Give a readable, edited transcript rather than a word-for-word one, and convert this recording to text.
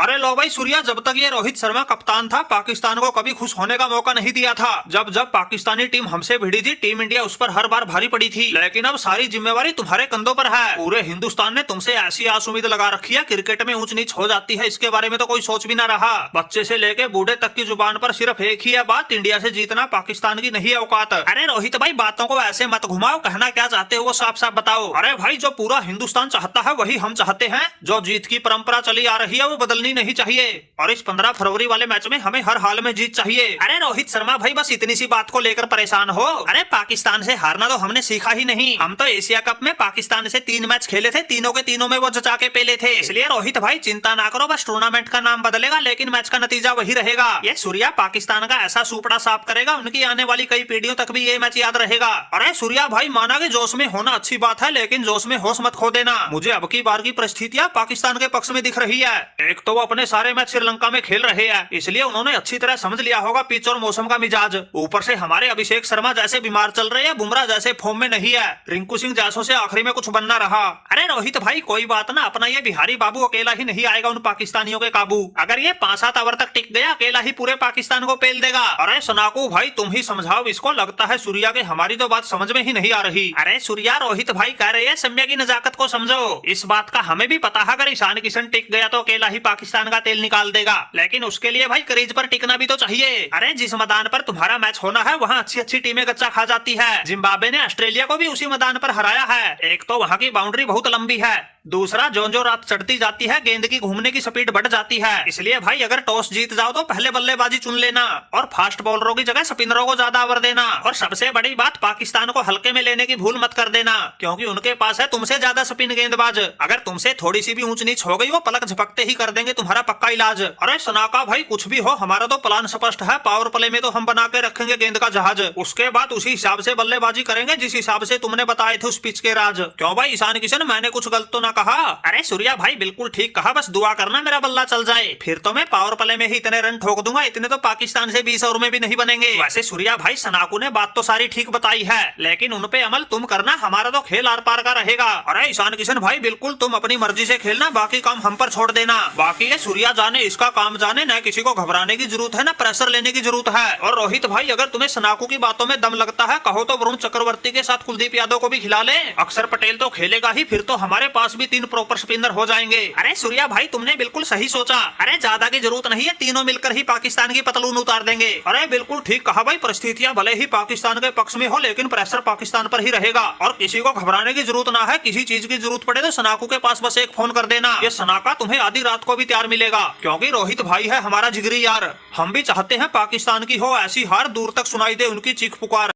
अरे लो भाई सूर्या, जब तक ये रोहित शर्मा कप्तान था पाकिस्तान को कभी खुश होने का मौका नहीं दिया था। जब जब पाकिस्तानी टीम हमसे भिड़ी थी टीम इंडिया उस पर हर बार भारी पड़ी थी, लेकिन अब सारी जिम्मेवारी तुम्हारे कंधों पर है। पूरे हिंदुस्तान ने तुमसे ऐसी आस उम्मीद लगा रखी है, क्रिकेट में ऊंच नीच हो जाती है इसके बारे में तो कोई सोच भी न रहा। बच्चे से लेके बूढ़े तक की जुबान पर सिर्फ एक ही है बात, इंडिया से जीतना पाकिस्तान की नहीं औकात। अरे रोहित भाई, बातों को ऐसे मत घुमाओ, कहना क्या चाहते हो वो साफ साफ बताओ। अरे भाई, जो पूरा हिंदुस्तान चाहता है वही हम चाहते हैं। जो जीत की परंपरा चली आ रही है वो बदलनी नहीं चाहिए और इस 15 फरवरी वाले मैच में हमें हर हाल में जीत चाहिए। अरे रोहित शर्मा भाई, बस इतनी सी बात को लेकर परेशान हो? अरे पाकिस्तान से हारना तो हमने सीखा ही नहीं। हम तो एशिया कप में पाकिस्तान से 3 मैच खेले थे, तीनों के तीनों में वो जचा के पेले थे। इसलिए रोहित भाई चिंता ना करो, बस टूर्नामेंट का नाम बदलेगा लेकिन मैच का नतीजा वही रहेगा। ये सूर्या पाकिस्तान का ऐसा सुपड़ा साफ करेगा, उनकी आने वाली कई पीढ़ियों तक भी ये मैच याद रहेगा। अरे सूर्या भाई, माना कि जोश में होना अच्छी बात है, लेकिन जोश में होश मत खो देना। मुझे अब की बार की परिस्थितियां पाकिस्तान के पक्ष में दिख रही है। एक तो वो अपने सारे मैच श्रीलंका में खेल रहे हैं, इसलिए उन्होंने अच्छी तरह समझ लिया होगा पिच और मौसम का मिजाज। ऊपर से हमारे अभिषेक शर्मा जैसे बीमार चल रहे हैं, बुमराह जैसे फॉर्म में नहीं है, रिंकू सिंह जैसों से आखिरी में कुछ बनना रहा। अरे रोहित भाई, कोई बात ना, अपना ये बिहारी बाबू अकेला ही नहीं आएगा उन पाकिस्तानियों के काबू। अगर ये 5-7 ओवर तक टिक गया, अकेला ही पूरे पाकिस्तान को पेल देगा। अरे सनाकू भाई, तुम ही समझाओ इसको, लगता है सूर्या के हमारी तो बात समझ में ही नहीं आ रही। अरे सूर्या, रोहित भाई कह रहे हैं सम्या की नजाकत को समझो। इस बात का हमें भी पता है, अगर ईशान किशन टिक गया तो अकेला ही पाकिस्तान का तेल निकाल देगा, लेकिन उसके लिए भाई क्रीज पर टिकना भी तो चाहिए। अरे जिस मैदान पर तुम्हारा मैच होना है वहाँ अच्छी अच्छी टीमें गच्चा खा जाती है। जिम्बाब्वे ने ऑस्ट्रेलिया को भी उसी मैदान पर हराया है। एक तो वहाँ की बाउंड्री बहुत लंबी है, दूसरा जो रात चढ़ती जाती है गेंद की घूमने की स्पीड बढ़ जाती है। इसलिए भाई अगर टॉस जीत जाओ तो पहले बल्लेबाजी चुन लेना और फास्ट बॉलरों की जगह स्पिनरों को ज्यादा ओवर देना। और सबसे बड़ी बात, पाकिस्तान को हल्के में लेने की भूल मत कर देना, क्योंकि उनके पास है तुमसे ज्यादा स्पिन गेंदबाज। अगर तुमसे थोड़ी सी भी ऊंच नीच हो गई वो पलक झपकते ही कर देंगे तुम्हारा पक्का इलाज। अरे सनाका भाई, कुछ भी हो हमारा तो प्लान स्पष्ट है। पावर प्ले में तो हम बना के रखेंगे गेंद का जहाज, उसके बाद उसी हिसाब से बल्लेबाजी करेंगे जिस हिसाब से तुमने बताए थे उस पिच के राज। क्यों भाई ईशान किशन, मैंने कुछ गलत तो ना कहा? अरे सूर्या भाई बिल्कुल ठीक कहा, बस दुआ करना मेरा बल्ला चल जाए, फिर तो मैं पावर प्ले में ही इतने रन ठोक दूंगा, इतने तो पाकिस्तान से 20 ओवर में भी नहीं बनेंगे। वैसे सूर्या भाई, सनाकू ने बात तो सारी ठीक बताई है, लेकिन उन पे अमल तुम करना, हमारा तो खेल आर पार का रहेगा। अरे ईशान किशन भाई, बिल्कुल तुम अपनी मर्जी से खेलना, बाकी काम हम पर छोड़ देना। बाकी ये सूर्या जाने इसका काम जाने, न किसी को घबराने की जरूरत है न प्रेशर लेने की जरूरत है। और रोहित भाई, अगर तुम्हें सनाकू की बातों में दम लगता है, कहो तो वरुण चक्रवर्ती के साथ कुलदीप यादव को भी खिला ले। अक्षर पटेल तो खेलेगा ही, फिर तो हमारे पास भी 3 प्रॉपर स्पिनर हो जाएंगे। अरे सूर्या भाई, तुमने बिल्कुल सही सोचा। अरे ज्यादा की जरूरत नहीं है, तीनों मिलकर ही पाकिस्तान की पतलून उतार देंगे। अरे बिल्कुल ठीक कहा भाई, परिस्थितियां भले ही पाकिस्तान के पक्ष में हो, लेकिन प्रेशर पाकिस्तान पर ही रहेगा और किसी को घबराने की जरूरत ना है। किसी चीज की जरूरत पड़े तो सनाकू के पास बस एक फोन कर देना, ये सनाका तुम्हें आधी रात को भी तैयार मिलेगा, क्योंकि रोहित भाई है हमारा जिगरी यार। हम भी चाहते हैं पाकिस्तान की हो ऐसी हार, दूर तक सुनाई दे उनकी चीख पुकार।